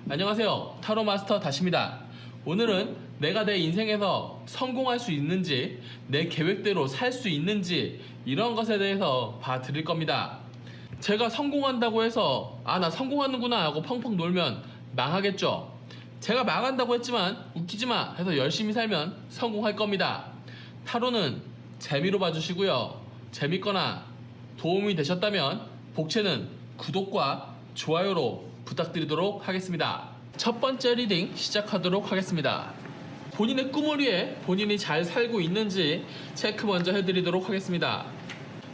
안녕하세요, 타로 마스터 다시입니다. 오늘은 내가 내 인생에서 성공할 수 있는지, 내 계획대로 살 수 있는지, 이런 것에 대해서 봐드릴 겁니다. 제가 성공한다고 해서 나 성공하는구나 하고 펑펑 놀면 망하겠죠. 제가 망한다고 했지만 웃기지마 해서 열심히 살면 성공할 겁니다. 타로는 재미로 봐주시고요. 재밌거나 도움이 되셨다면 복채는 구독과 좋아요로 부탁드리도록 하겠습니다. 첫 번째 리딩 시작하도록 하겠습니다. 본인의 꿈을 위해 본인이 잘 살고 있는지 체크 먼저 해드리도록 하겠습니다.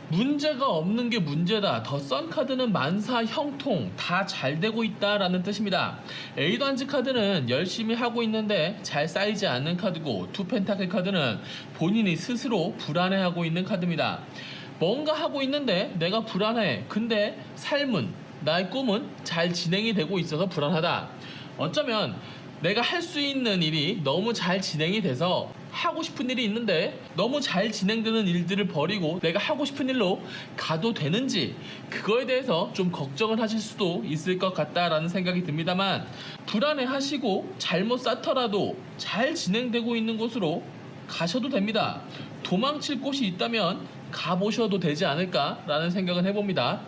문제가 없는 게 문제다. 더 선 카드는 만사 형통, 다 잘 되고 있다 라는 뜻입니다. 에이던지 카드는 열심히 하고 있는데 잘 쌓이지 않는 카드고, 투 펜타클 카드는 본인이 스스로 불안해하고 있는 카드입니다. 뭔가 하고 있는데 내가 불안해. 근데 삶은, 나의 꿈은 잘 진행이 되고 있어서 불안하다. 어쩌면 내가 할 수 있는 일이 너무 잘 진행이 돼서 하고 싶은 일이 있는데 너무 잘 진행되는 일들을 버리고 내가 하고 싶은 일로 가도 되는지, 그거에 대해서 좀 걱정을 하실 수도 있을 것 같다라는 생각이 듭니다만, 불안해 하시고 잘못 쌓더라도 잘 진행되고 있는 곳으로 가셔도 됩니다. 도망칠 곳이 있다면 가보셔도 되지 않을까라는 생각을 해봅니다.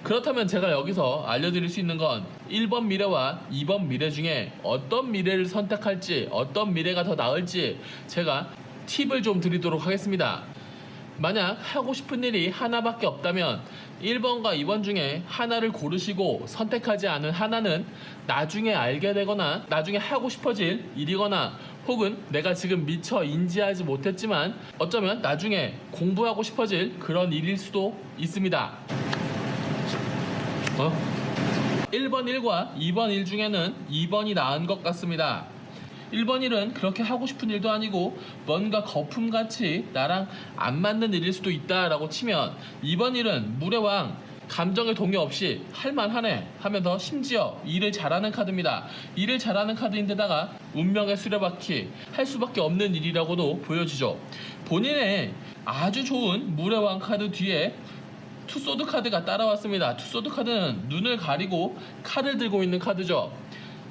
그렇다면 제가 여기서 알려드릴 수 있는 건 1번 미래와 2번 미래 중에 어떤 미래를 선택할지, 어떤 미래가 더 나을지 제가 팁을 좀 드리도록 하겠습니다. 만약 하고 싶은 일이 하나밖에 없다면 1번과 2번 중에 하나를 고르시고, 선택하지 않은 하나는 나중에 알게 되거나 나중에 하고 싶어질 일이거나, 혹은 내가 지금 미처 인지하지 못했지만 어쩌면 나중에 공부하고 싶어질 그런 일일 수도 있습니다. 1번 1과 2번 1 중에는 2번이 나은 것 같습니다. 1번 1은 그렇게 하고 싶은 일도 아니고 뭔가 거품같이 나랑 안 맞는 일일 수도 있다라고 치면, 2번 1은 물의 왕, 감정의 동요 없이 할만하네 하면서 심지어 일을 잘하는 카드입니다. 일을 잘하는 카드인데다가 운명의 수레바퀴, 할 수밖에 없는 일이라고도 보여지죠. 본인의 아주 좋은 물의 왕 카드 뒤에 투소드 카드가 따라왔습니다. 투소드 카드는 눈을 가리고 칼을 들고 있는 카드죠.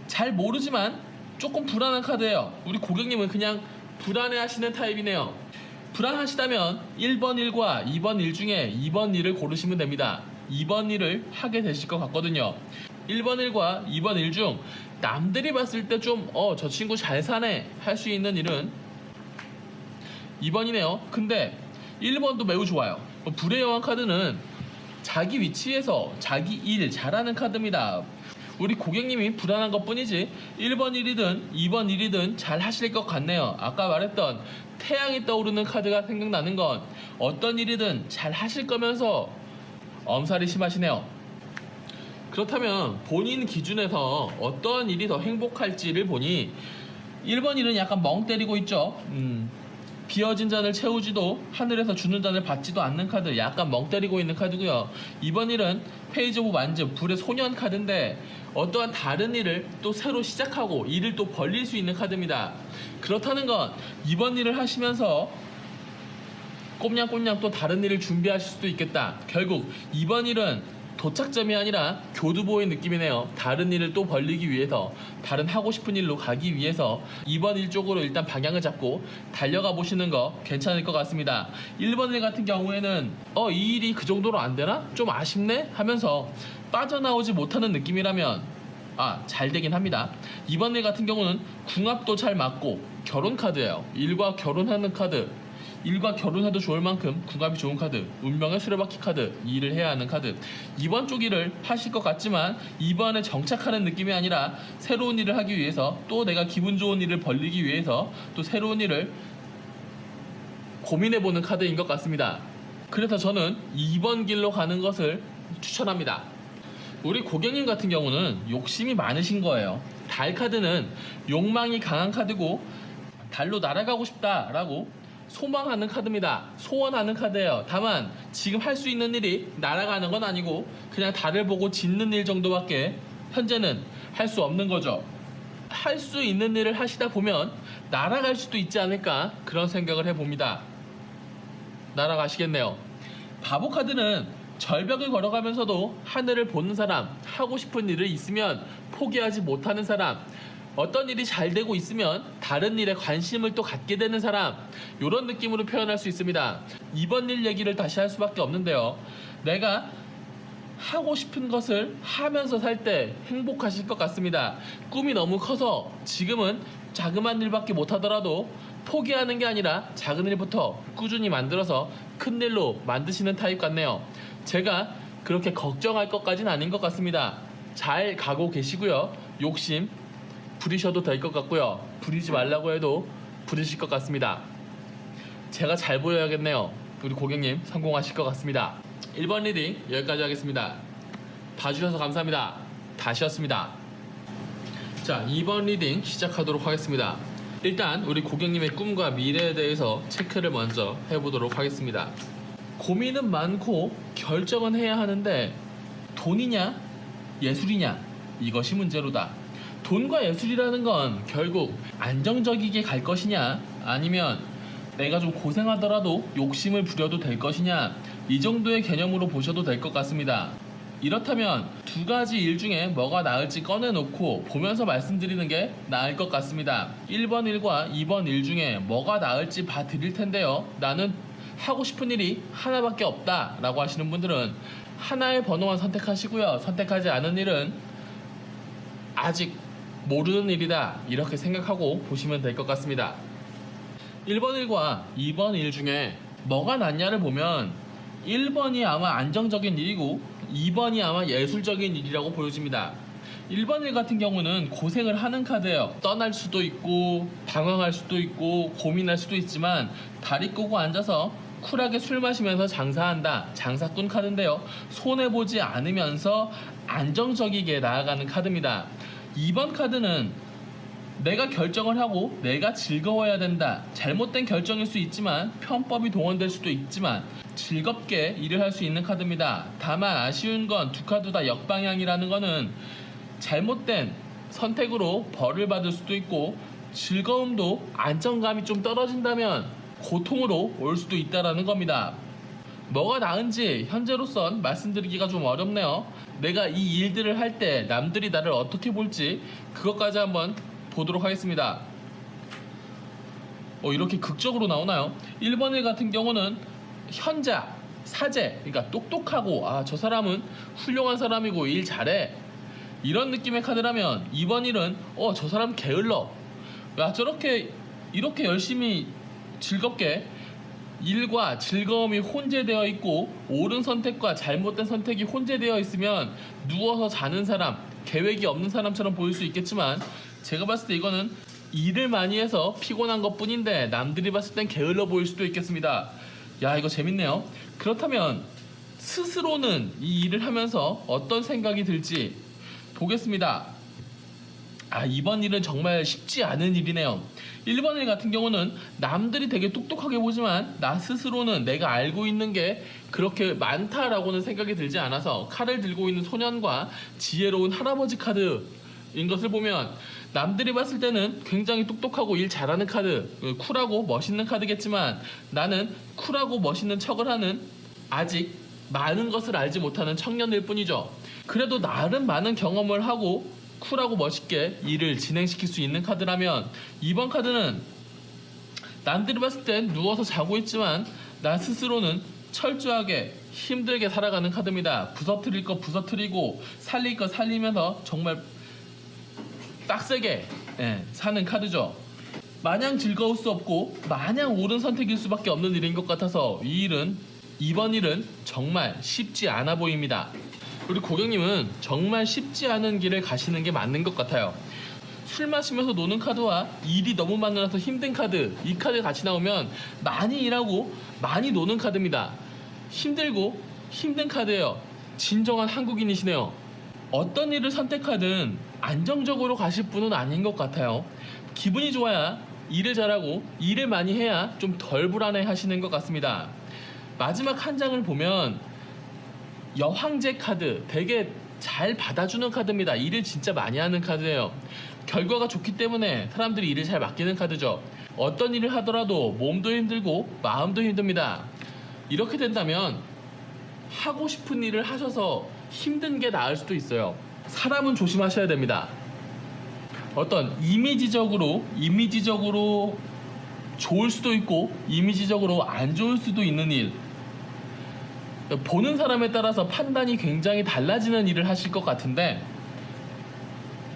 잘 모르지만 조금 불안한 카드예요. 우리 고객님은 그냥 불안해 하시는 타입이네요. 불안하시다면 1번 1과 2번 1 중에 2번 1을 고르시면 됩니다. 2번 1을 하게 되실 것 같거든요. 1번 1과 2번 1 중 남들이 봤을 때 좀 저 친구 잘 사네 할 수 있는 일은 2번이네요. 근데 1번도 매우 좋아요. 불의 여왕 카드는 자기 위치에서 자기 일 잘하는 카드입니다. 우리 고객님이 불안한 것 뿐이지 1번 1이든 2번 1이든 잘 하실 것 같네요. 아까 말했던 태양이 떠오르는 카드가 생각나는 건 어떤 일이든 잘 하실 거면서 엄살이 심하시네요. 그렇다면 본인 기준에서 어떤 일이 더 행복할지를 보니 1번 1은 약간 멍 때리고 있죠. 비어진 잔을 채우지도 하늘에서 주는 잔을 받지도 않는 카드, 약간 멍 때리고 있는 카드고요. 2번 1은 페이지 오브 완즈, 불의 소년 카드인데 어떠한 다른 일을 또 새로 시작하고 일을 또 벌릴 수 있는 카드입니다. 그렇다는 건 2번 1을 하시면서 꼼냥꼼냥 또 다른 일을 준비하실 수도 있겠다. 결국 2번 1은 도착점이 아니라 교두보의 느낌이네요. 다른 일을 또 벌리기 위해서, 다른 하고 싶은 일로 가기 위해서 2번 1 쪽으로 일단 방향을 잡고 달려가 보시는 거 괜찮을 것 같습니다. 1번 1 같은 경우에는 이 일이 그 정도로 안 되나? 좀 아쉽네? 하면서 빠져나오지 못하는 느낌이라면 잘 되긴 합니다. 2번 1 같은 경우는 궁합도 잘 맞고 결혼 카드예요. 일과 결혼하는 카드, 일과 결혼해도 좋을 만큼 궁합이 좋은 카드, 운명의 수레바퀴 카드, 일을 해야 하는 카드. 2번 쪽 일을 하실 것 같지만 2번에 정착하는 느낌이 아니라 새로운 일을 하기 위해서, 또 내가 기분 좋은 일을 벌리기 위해서 또 새로운 일을 고민해보는 카드인 것 같습니다. 그래서 저는 2번 길로 가는 것을 추천합니다. 우리 고객님 같은 경우는 욕심이 많으신 거예요. 달 카드는 욕망이 강한 카드고, 달로 날아가고 싶다라고 소망하는 카드입니다. 소원하는 카드예요. 다만 지금 할 수 있는 일이 날아가는 건 아니고 그냥 달을 보고 짖는 일 정도밖에 현재는 할 수 없는 거죠. 할 수 있는 일을 하시다 보면 날아갈 수도 있지 않을까, 그런 생각을 해봅니다. 날아가시겠네요. 바보 카드는 절벽을 걸어가면서도 하늘을 보는 사람, 하고 싶은 일을 있으면 포기하지 못하는 사람, 어떤 일이 잘 되고 있으면 다른 일에 관심을 또 갖게 되는 사람, 이런 느낌으로 표현할 수 있습니다. 이번 일 얘기를 다시 할 수밖에 없는데요. 내가 하고 싶은 것을 하면서 살 때 행복하실 것 같습니다. 꿈이 너무 커서 지금은 자그마한 일밖에 못하더라도 포기하는 게 아니라 작은 일부터 꾸준히 만들어서 큰 일로 만드시는 타입 같네요. 제가 그렇게 걱정할 것까지는 아닌 것 같습니다. 잘 가고 계시고요. 욕심 부리셔도 될 것 같고요. 부리지 말라고 해도 부리실 것 같습니다. 제가 잘 보여야겠네요. 우리 고객님 성공하실 것 같습니다. 1번 리딩 여기까지 하겠습니다. 봐주셔서 감사합니다. 다시였습니다. 자, 2번 리딩 시작하도록 하겠습니다. 일단 우리 고객님의 꿈과 미래에 대해서 체크를 먼저 해보도록 하겠습니다. 고민은 많고 결정은 해야 하는데 돈이냐 예술이냐 이것이 문제로다. 돈과 예술이라는 건 결국 안정적이게 갈 것이냐 아니면 내가 좀 고생하더라도 욕심을 부려도 될 것이냐, 이 정도의 개념으로 보셔도 될 것 같습니다. 이렇다면 두 가지 일 중에 뭐가 나을지 꺼내놓고 보면서 말씀드리는 게 나을 것 같습니다. 1번 일과 2번 일 중에 뭐가 나을지 봐드릴 텐데요. 나는 하고 싶은 일이 하나밖에 없다 라고 하시는 분들은 하나의 번호만 선택하시고요. 선택하지 않은 일은 아직 모르는 일이다 이렇게 생각하고 보시면 될 것 같습니다. 1번 일과 2번 일 중에 뭐가 낫냐를 보면 1번이 아마 안정적인 일이고 2번이 아마 예술적인 일이라고 보여집니다. 1번 일 같은 경우는 고생을 하는 카드예요. 떠날 수도 있고 방황할 수도 있고 고민할 수도 있지만 다리 꼬고 앉아서 쿨하게 술 마시면서 장사한다. 장사꾼 카드인데요. 손해보지 않으면서 안정적이게 나아가는 카드입니다. 2번 카드는 내가 결정을 하고 내가 즐거워야 된다. 잘못된 결정일 수 있지만 편법이 동원될 수도 있지만 즐겁게 일을 할 수 있는 카드입니다. 다만 아쉬운 건 두 카드 다 역방향이라는 거는 잘못된 선택으로 벌을 받을 수도 있고 즐거움도 안정감이 좀 떨어진다면 고통으로 올 수도 있다라는 겁니다. 뭐가 나은지 현재로선 말씀드리기가 좀 어렵네요. 내가 이 일들을 할 때 남들이 나를 어떻게 볼지 그것까지 한번 보도록 하겠습니다. 이렇게 극적으로 나오나요? 1번 일 같은 경우는 현자, 사제, 그러니까 똑똑하고 저 사람은 훌륭한 사람이고 일 잘해 이런 느낌의 카드라면 2번 일은 저 사람 게을러. 야, 저렇게 이렇게 열심히 즐겁게 일과 즐거움이 혼재되어 있고 옳은 선택과 잘못된 선택이 혼재되어 있으면 누워서 자는 사람, 계획이 없는 사람처럼 보일 수 있겠지만 제가 봤을 때 이거는 일을 많이 해서 피곤한 것 뿐인데 남들이 봤을 땐 게을러 보일 수도 있겠습니다. 야, 이거 재밌네요. 그렇다면 스스로는 이 일을 하면서 어떤 생각이 들지 보겠습니다. 이번 일은 정말 쉽지 않은 일이네요. 1번 일 같은 경우는 남들이 되게 똑똑하게 보지만 나 스스로는 내가 알고 있는 게 그렇게 많다라고는 생각이 들지 않아서 칼을 들고 있는 소년과 지혜로운 할아버지 카드인 것을 보면 남들이 봤을 때는 굉장히 똑똑하고 일 잘하는 카드, 쿨하고 멋있는 카드겠지만 나는 쿨하고 멋있는 척을 하는 아직 많은 것을 알지 못하는 청년일 뿐이죠. 그래도 나름 많은 경험을 하고 쿨하고 멋있게 일을 진행시킬 수 있는 카드라면 2번 카드는 남들이 봤을 땐 누워서 자고 있지만 나 스스로는 철저하게 힘들게 살아가는 카드입니다. 부서뜨릴 거 부서뜨리고 살릴 거 살리면서 정말 빡세게 사는 카드죠. 마냥 즐거울 수 없고 마냥 옳은 선택일 수밖에 없는 일인 것 같아서 이번 일은 정말 쉽지 않아 보입니다. 우리 고객님은 정말 쉽지 않은 길을 가시는 게 맞는 것 같아요. 술 마시면서 노는 카드와 일이 너무 많아서 힘든 카드, 이 카드 같이 나오면 많이 일하고 많이 노는 카드입니다. 힘들고 힘든 카드예요. 진정한 한국인이시네요. 어떤 일을 선택하든 안정적으로 가실 분은 아닌 것 같아요. 기분이 좋아야 일을 잘하고 일을 많이 해야 좀 덜 불안해 하시는 것 같습니다. 마지막 한 장을 보면 여황제 카드, 되게 잘 받아주는 카드입니다. 일을 진짜 많이 하는 카드예요. 결과가 좋기 때문에 사람들이 일을 잘 맡기는 카드죠. 어떤 일을 하더라도 몸도 힘들고 마음도 힘듭니다. 이렇게 된다면 하고 싶은 일을 하셔서 힘든 게 나을 수도 있어요. 사람은 조심하셔야 됩니다. 어떤 이미지적으로 좋을 수도 있고 이미지적으로 안 좋을 수도 있는 일, 보는 사람에 따라서 판단이 굉장히 달라지는 일을 하실 것 같은데,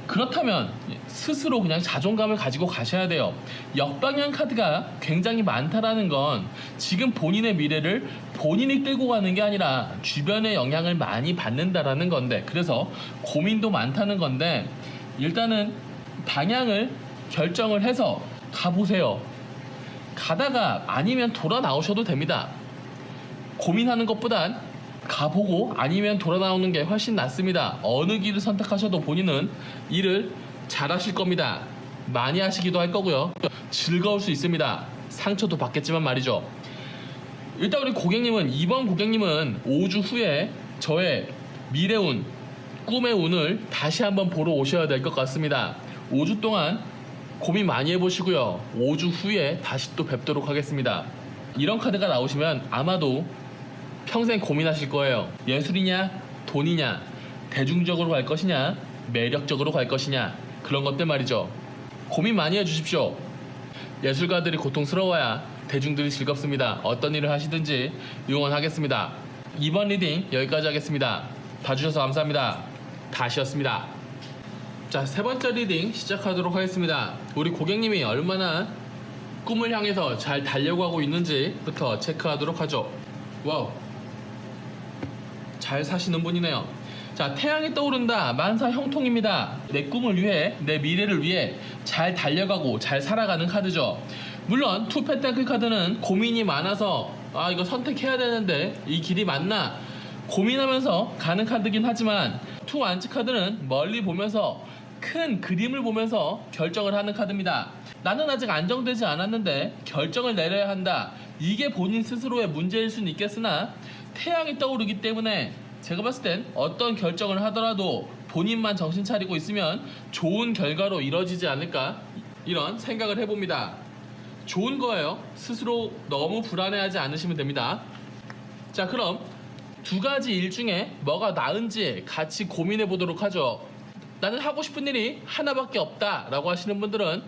그렇다면 스스로 그냥 자존감을 가지고 가셔야 돼요. 역방향 카드가 굉장히 많다라는 건 지금 본인의 미래를 본인이 끌고 가는 게 아니라 주변의 영향을 많이 받는다라는 건데, 그래서 고민도 많다는 건데, 일단은 방향을 결정을 해서 가보세요. 가다가 아니면 돌아 나오셔도 됩니다. 고민하는 것보단 가보고 아니면 돌아 나오는 게 훨씬 낫습니다. 어느 길을 선택하셔도 본인은 일을 잘하실 겁니다. 많이 하시기도 할 거고요. 즐거울 수 있습니다. 상처도 받겠지만 말이죠. 일단 우리 고객님은, 이번 고객님은 5주 후에 저의 미래운, 꿈의 운을 다시 한번 보러 오셔야 될 것 같습니다. 5주 동안 고민 많이 해보시고요. 5주 후에 다시 또 뵙도록 하겠습니다. 이런 카드가 나오시면 아마도 평생 고민하실 거예요. 예술이냐, 돈이냐, 대중적으로 갈 것이냐, 매력적으로 갈 것이냐, 그런 것들 말이죠. 고민 많이 해주십시오. 예술가들이 고통스러워야 대중들이 즐겁습니다. 어떤 일을 하시든지 응원하겠습니다. 이번 리딩 여기까지 하겠습니다. 봐주셔서 감사합니다. 다시였습니다. 자, 세 번째 리딩 시작하도록 하겠습니다. 우리 고객님이 얼마나 꿈을 향해서 잘 달려가고 있는지부터 체크하도록 하죠. 와우, 잘 사시는 분이네요. 자, 태양이 떠오른다. 만사 형통입니다. 내 꿈을 위해, 내 미래를 위해 잘 달려가고 잘 살아가는 카드죠. 물론 투 펜타클 카드는 고민이 많아서 이거 선택해야 되는데 이 길이 맞나 고민하면서 가는 카드긴 하지만, 투 완츠 카드는 멀리 보면서 큰 그림을 보면서 결정을 하는 카드입니다. 나는 아직 안정되지 않았는데 결정을 내려야 한다. 이게 본인 스스로의 문제일 수는 있겠으나, 태양이 떠오르기 때문에 제가 봤을 땐 어떤 결정을 하더라도 본인만 정신 차리고 있으면 좋은 결과로 이뤄지지 않을까, 이런 생각을 해봅니다. 좋은 거예요. 스스로 너무 불안해하지 않으시면 됩니다. 자, 그럼 두 가지 일 중에 뭐가 나은지 같이 고민해 보도록 하죠. 나는 하고 싶은 일이 하나밖에 없다 라고 하시는 분들은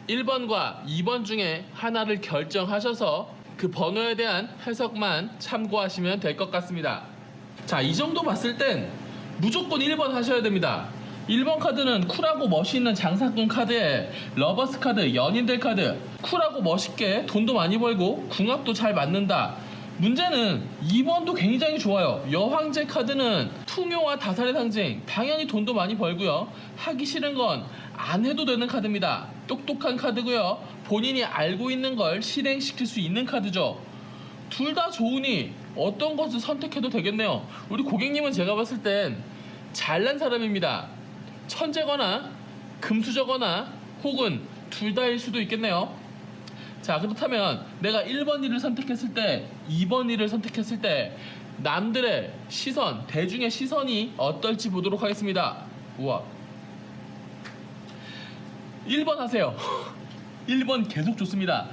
1번과 2번 중에 하나를 결정하셔서 그 번호에 대한 해석만 참고하시면 될 것 같습니다. 자, 이 정도 봤을 땐 무조건 1번 하셔야 됩니다. 1번 카드는 쿨하고 멋있는 장사꾼 카드에 러버스 카드, 연인들 카드. 쿨하고 멋있게 돈도 많이 벌고 궁합도 잘 맞는다. 문제는 2번도 굉장히 좋아요. 여황제 카드는 풍요와 다살의 상징. 당연히 돈도 많이 벌고요. 하기 싫은 건 안 해도 되는 카드입니다. 똑똑한 카드고요. 본인이 알고 있는 걸 실행시킬 수 있는 카드죠. 둘 다 좋으니 어떤 것을 선택해도 되겠네요. 우리 고객님은 제가 봤을 땐 잘난 사람입니다. 천재거나 금수저거나 혹은 둘 다일 수도 있겠네요. 자, 그렇다면 내가 1번 일을 선택했을 때, 2번 일을 선택했을 때 남들의 시선, 대중의 시선이 어떨지 보도록 하겠습니다. 우와, 1번 하세요. 1번 계속 좋습니다.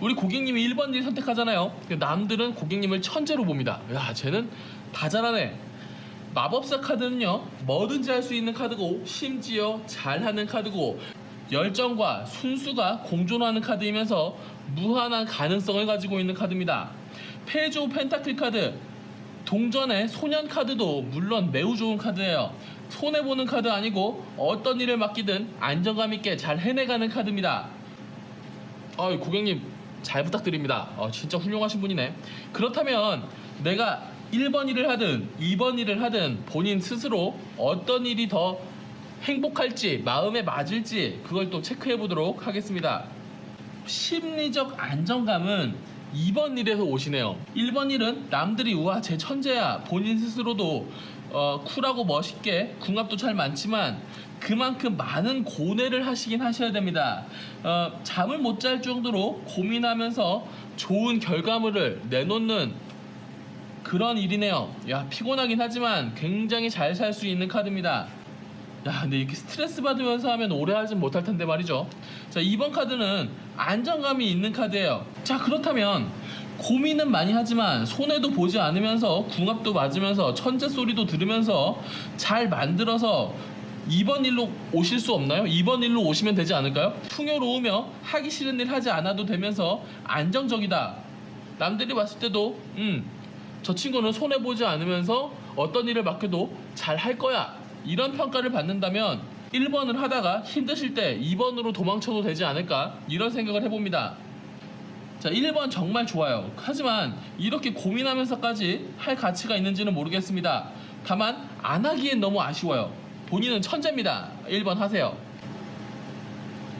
우리 고객님이 1번 일 선택하잖아요. 남들은 고객님을 천재로 봅니다. 야, 쟤는 다 잘하네. 마법사 카드는요, 뭐든지 할 수 있는 카드고, 심지어 잘하는 카드고, 열정과 순수가 공존하는 카드이면서 무한한 가능성을 가지고 있는 카드입니다. 페이지 오브 펜타클 카드, 동전의 소년 카드도 물론 매우 좋은 카드예요. 손해보는 카드 아니고 어떤 일을 맡기든 안정감 있게 잘 해내가는 카드입니다. 고객님 잘 부탁드립니다. 진짜 훌륭하신 분이네. 그렇다면 내가 1번 일을 하든 2번 일을 하든 본인 스스로 어떤 일이 더 행복할지, 마음에 맞을지 그걸 또 체크해 보도록 하겠습니다. 심리적 안정감은 2번 일에서 오시네요. 1번 일은 남들이 우와 쟤 천재야, 본인 스스로도 쿨하고 멋있게 궁합도 잘 많지만 그만큼 많은 고뇌를 하시긴 하셔야 됩니다. 잠을 못 잘 정도로 고민하면서 좋은 결과물을 내놓는 그런 일이네요. 야, 피곤하긴 하지만 굉장히 잘 살 수 있는 카드입니다. 야, 근데 이렇게 스트레스 받으면서 하면 오래 하진 못할 텐데 말이죠. 자, 2번 카드는 안정감이 있는 카드예요. 자, 그렇다면 고민은 많이 하지만 손해도 보지 않으면서 궁합도 맞으면서 천재 소리도 들으면서 잘 만들어서 2번 일로 오실 수 없나요? 2번 일로 오시면 되지 않을까요? 풍요로우며 하기 싫은 일 하지 않아도 되면서 안정적이다. 남들이 봤을 때도 저 친구는 손해보지 않으면서 어떤 일을 맡겨도 잘 할 거야. 이런 평가를 받는다면 1번을 하다가 힘드실 때 2번으로 도망쳐도 되지 않을까? 이런 생각을 해봅니다. 자, 1번 정말 좋아요. 하지만 이렇게 고민하면서까지 할 가치가 있는지는 모르겠습니다. 다만 안 하기엔 너무 아쉬워요. 본인은 천재입니다. 1번 하세요.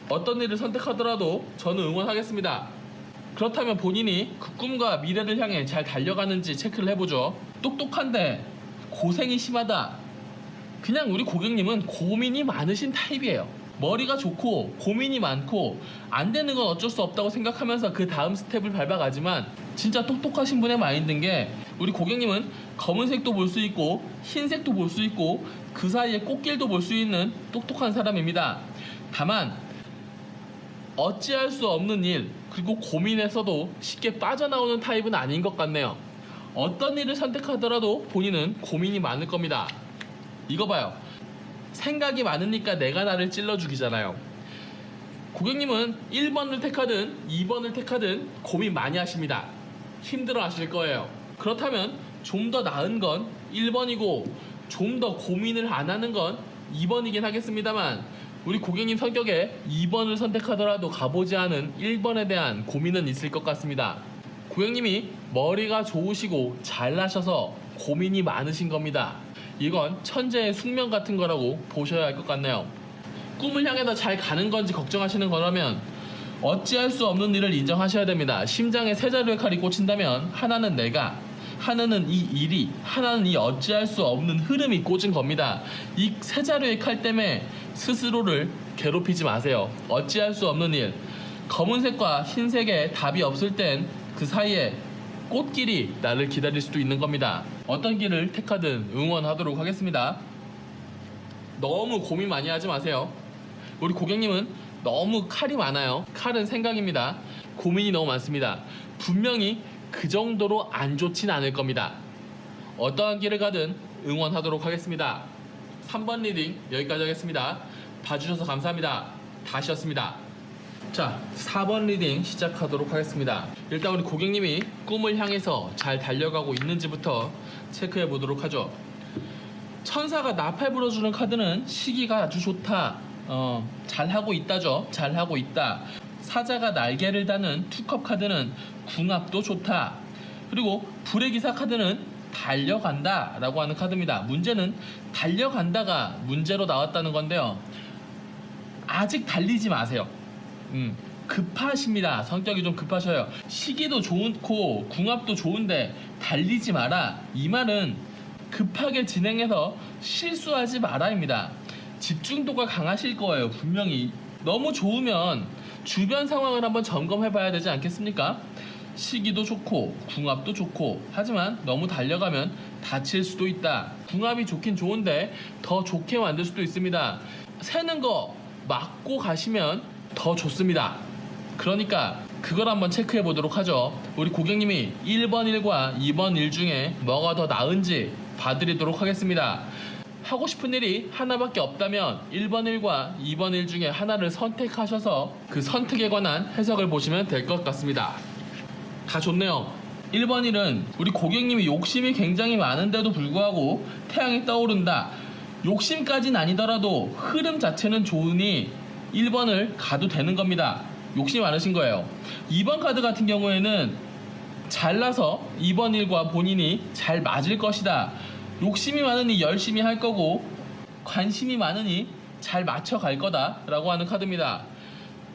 어떤 일을 선택하더라도 저는 응원하겠습니다. 그렇다면 본인이 그 꿈과 미래를 향해 잘 달려가는지 체크를 해보죠. 똑똑한데 고생이 심하다. 그냥 우리 고객님은 고민이 많으신 타입이에요. 머리가 좋고 고민이 많고 안 되는 건 어쩔 수 없다고 생각하면서 그 다음 스텝을 밟아가지만 진짜 똑똑하신 분의 마인드인 게 우리 고객님은 검은색도 볼 수 있고 흰색도 볼 수 있고 그 사이에 꽃길도 볼 수 있는 똑똑한 사람입니다. 다만 어찌할 수 없는 일 그리고 고민에서도 쉽게 빠져나오는 타입은 아닌 것 같네요. 어떤 일을 선택하더라도 본인은 고민이 많을 겁니다. 이거 봐요. 생각이 많으니까 내가 나를 찔러 죽이잖아요. 고객님은 1번을 택하든 2번을 택하든 고민 많이 하십니다. 힘들어 하실 거예요. 그렇다면 좀 더 나은 건 1번이고 좀 더 고민을 안 하는 건 2번이긴 하겠습니다만 우리 고객님 성격에 2번을 선택하더라도 가보지 않은 1번에 대한 고민은 있을 것 같습니다. 고객님이 머리가 좋으시고 잘나셔서 고민이 많으신 겁니다. 이건 천재의 숙명 같은 거라고 보셔야 할 것 같네요. 꿈을 향해서 잘 가는 건지 걱정하시는 거라면 어찌할 수 없는 일을 인정하셔야 됩니다. 심장에 세 자루의 칼이 꽂힌다면 하나는 내가, 하나는 이 일이, 하나는 이 어찌할 수 없는 흐름이 꽂은 겁니다. 이 세 자루의 칼 때문에 스스로를 괴롭히지 마세요. 어찌할 수 없는 일, 검은색과 흰색에 답이 없을 땐 그 사이에 꽃길이 나를 기다릴 수도 있는 겁니다. 어떤 길을 택하든 응원하도록 하겠습니다. 너무 고민 많이 하지 마세요. 우리 고객님은 너무 칼이 많아요. 칼은 생각입니다. 고민이 너무 많습니다. 분명히 그 정도로 안 좋진 않을 겁니다. 어떠한 길을 가든 응원하도록 하겠습니다. 3번 리딩 여기까지 하겠습니다. 봐주셔서 감사합니다. 다시였습니다. 자, 4번 리딩 시작하도록 하겠습니다. 일단 우리 고객님이 꿈을 향해서 잘 달려가고 있는지부터 체크해 보도록 하죠. 천사가 나팔 불어주는 카드는 시기가 아주 좋다. 잘하고 있다죠. 잘하고 있다. 사자가 날개를 다는 투컵 카드는 궁합도 좋다. 그리고 불의 기사 카드는 달려간다 라고 하는 카드입니다. 문제는 달려간다가 문제로 나왔다는 건데요. 아직 달리지 마세요. 급하십니다. 성격이 좀 급하셔요. 시기도 좋고 궁합도 좋은데 달리지 마라. 이 말은 급하게 진행해서 실수하지 마라입니다. 집중도가 강하실 거예요. 분명히 너무 좋으면 주변 상황을 한번 점검해 봐야 되지 않겠습니까? 시기도 좋고 궁합도 좋고 하지만 너무 달려가면 다칠 수도 있다. 궁합이 좋긴 좋은데 더 좋게 만들 수도 있습니다. 새는 거 막고 가시면 더 좋습니다. 그러니까 그걸 한번 체크해 보도록 하죠. 우리 고객님이 1번 일과 2번 일 중에 뭐가 더 나은지 봐드리도록 하겠습니다. 하고 싶은 일이 하나밖에 없다면 1번 일과 2번 일 중에 하나를 선택하셔서 그 선택에 관한 해석을 보시면 될 것 같습니다. 다 좋네요. 1번 일은 우리 고객님이 욕심이 굉장히 많은데도 불구하고 태양이 떠오른다. 욕심까지는 아니더라도 흐름 자체는 좋으니 1번을 가도 되는 겁니다. 욕심이 많으신 거예요. 2번 카드 같은 경우에는 잘나서 2번 일과 본인이 잘 맞을 것이다. 욕심이 많으니 열심히 할 거고 관심이 많으니 잘 맞춰갈 거다 라고 하는 카드입니다.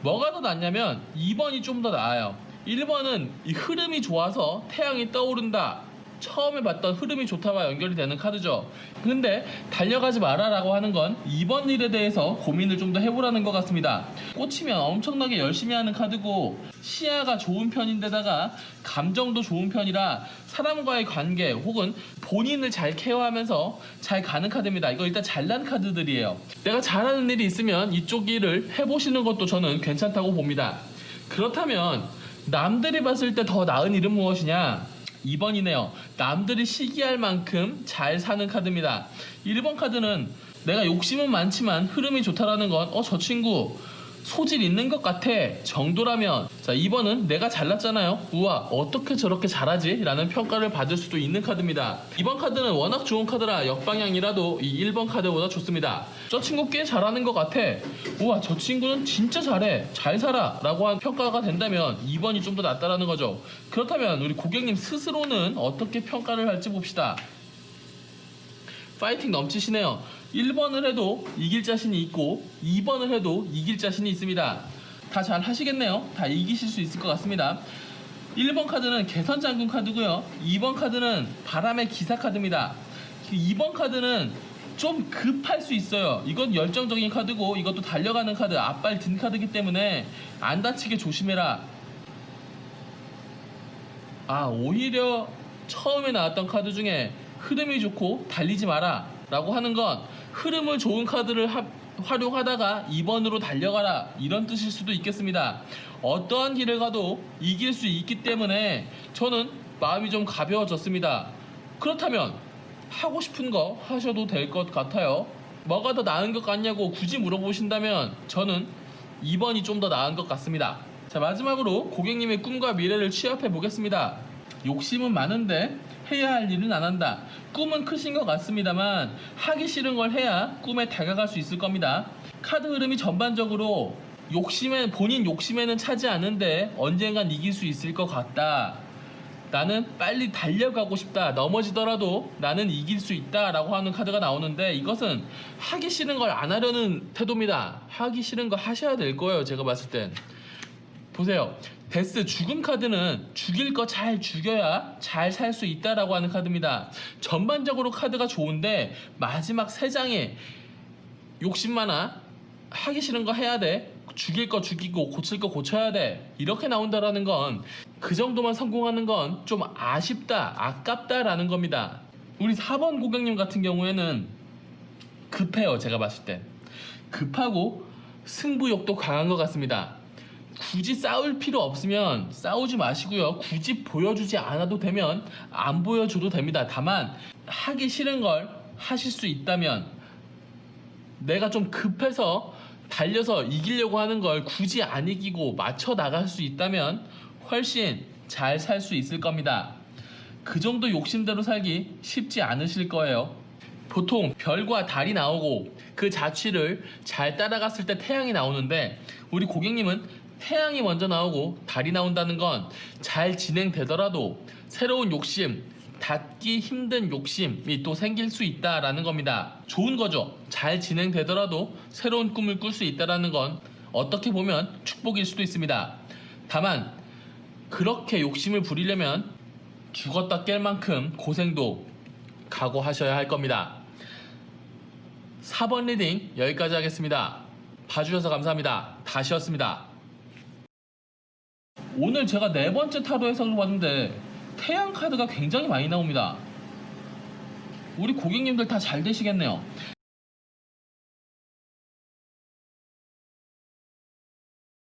뭐가 더 낫냐면 2번이 좀 더 나아요. 1번은 이 흐름이 좋아서 태양이 떠오른다. 처음에 봤던 흐름이 좋다와 연결이 되는 카드죠. 근데 달려가지 마라라고 하는 건 2번 일에 대해서 고민을 좀 더 해보라는 것 같습니다. 꽂히면 엄청나게 열심히 하는 카드고 시야가 좋은 편인데다가 감정도 좋은 편이라 사람과의 관계 혹은 본인을 잘 케어하면서 잘 가는 카드입니다. 이거 일단 잘난 카드들이에요. 내가 잘하는 일이 있으면 이쪽 일을 해보시는 것도 저는 괜찮다고 봅니다. 그렇다면 남들이 봤을 때 더 나은 일은 무엇이냐? 2번이네요. 남들이 시기할 만큼 잘 사는 카드입니다. 1번 카드는 내가 욕심은 많지만 흐름이 좋다라는 건 저 친구 소질 있는 것 같아 정도라면, 자 2번은 내가 잘났잖아요, 우와 어떻게 저렇게 잘하지? 라는 평가를 받을 수도 있는 카드입니다. 2번 카드는 워낙 좋은 카드라 역방향이라도 이 1번 카드보다 좋습니다. 저 친구 꽤 잘하는 것 같아, 우와 저 친구는 진짜 잘해, 잘 살아 라고 한 평가가 된다면 2번이 좀 더 낫다라는 거죠. 그렇다면 우리 고객님 스스로는 어떻게 평가를 할지 봅시다. 파이팅 넘치시네요. 1번을 해도 이길 자신이 있고 2번을 해도 이길 자신이 있습니다. 다 잘 하시겠네요. 다 이기실 수 있을 것 같습니다. 1번 카드는 개선장군 카드고요. 2번 카드는 바람의 기사 카드입니다. 2번 카드는 좀 급할 수 있어요. 이건 열정적인 카드고 이것도 달려가는 카드, 앞발 든 카드이기 때문에 안 다치게 조심해라. 오히려 처음에 나왔던 카드 중에 흐름이 좋고 달리지 마라 라고 하는 건 흐름을 좋은 카드를 활용하다가 2번으로 달려가라 이런 뜻일 수도 있겠습니다. 어떠한 길을 가도 이길 수 있기 때문에 저는 마음이 좀 가벼워졌습니다. 그렇다면 하고 싶은 거 하셔도 될 것 같아요. 뭐가 더 나은 것 같냐고 굳이 물어보신다면 저는 2번이 좀 더 나은 것 같습니다. 자, 마지막으로 고객님의 꿈과 미래를 취합해 보겠습니다. 욕심은 많은데 해야 할 일은 안 한다. 꿈은 크신 것 같습니다만 하기 싫은 걸 해야 꿈에 다가갈 수 있을 겁니다. 카드 흐름이 전반적으로 본인 욕심에는 차지 않은데 언젠간 이길 수 있을 것 같다. 나는 빨리 달려가고 싶다. 넘어지더라도 나는 이길 수 있다 라고 하는 카드가 나오는데, 이것은 하기 싫은 걸 안 하려는 태도입니다. 하기 싫은 거 하셔야 될 거예요. 제가 봤을 땐 보세요. 데스 죽음 카드는 죽일 거 잘 죽여야 잘 살 수 있다라고 하는 카드입니다. 전반적으로 카드가 좋은데 마지막 3장에 욕심 많아, 하기 싫은 거 해야 돼, 죽일 거 죽이고 고칠 거 고쳐야 돼, 이렇게 나온다라는 건 그 정도만 성공하는 건 좀 아쉽다, 아깝다라는 겁니다. 우리 4번 고객님 같은 경우에는 급해요. 제가 봤을 때 급하고 승부욕도 강한 것 같습니다. 굳이 싸울 필요 없으면 싸우지 마시고요. 굳이 보여주지 않아도 되면 안 보여줘도 됩니다. 다만 하기 싫은 걸 하실 수 있다면, 내가 좀 급해서 달려서 이기려고 하는 걸 굳이 안 이기고 맞춰 나갈 수 있다면 훨씬 잘 살 수 있을 겁니다. 그 정도 욕심대로 살기 쉽지 않으실 거예요. 보통 별과 달이 나오고 그 자취를 잘 따라갔을 때 태양이 나오는데, 우리 고객님은 태양이 먼저 나오고 달이 나온다는 건 잘 진행되더라도 새로운 욕심, 닿기 힘든 욕심이 또 생길 수 있다라는 겁니다. 좋은 거죠. 잘 진행되더라도 새로운 꿈을 꿀 수 있다라는 건 어떻게 보면 축복일 수도 있습니다. 다만 그렇게 욕심을 부리려면 죽었다 깰 만큼 고생도 각오하셔야 할 겁니다. 4번 리딩 여기까지 하겠습니다. 봐주셔서 감사합니다. 다시였습니다. 오늘 제가 4번째 타로 해석을 봤는데 태양 카드가 굉장히 많이 나옵니다. 우리 고객님들 다 잘 되시겠네요.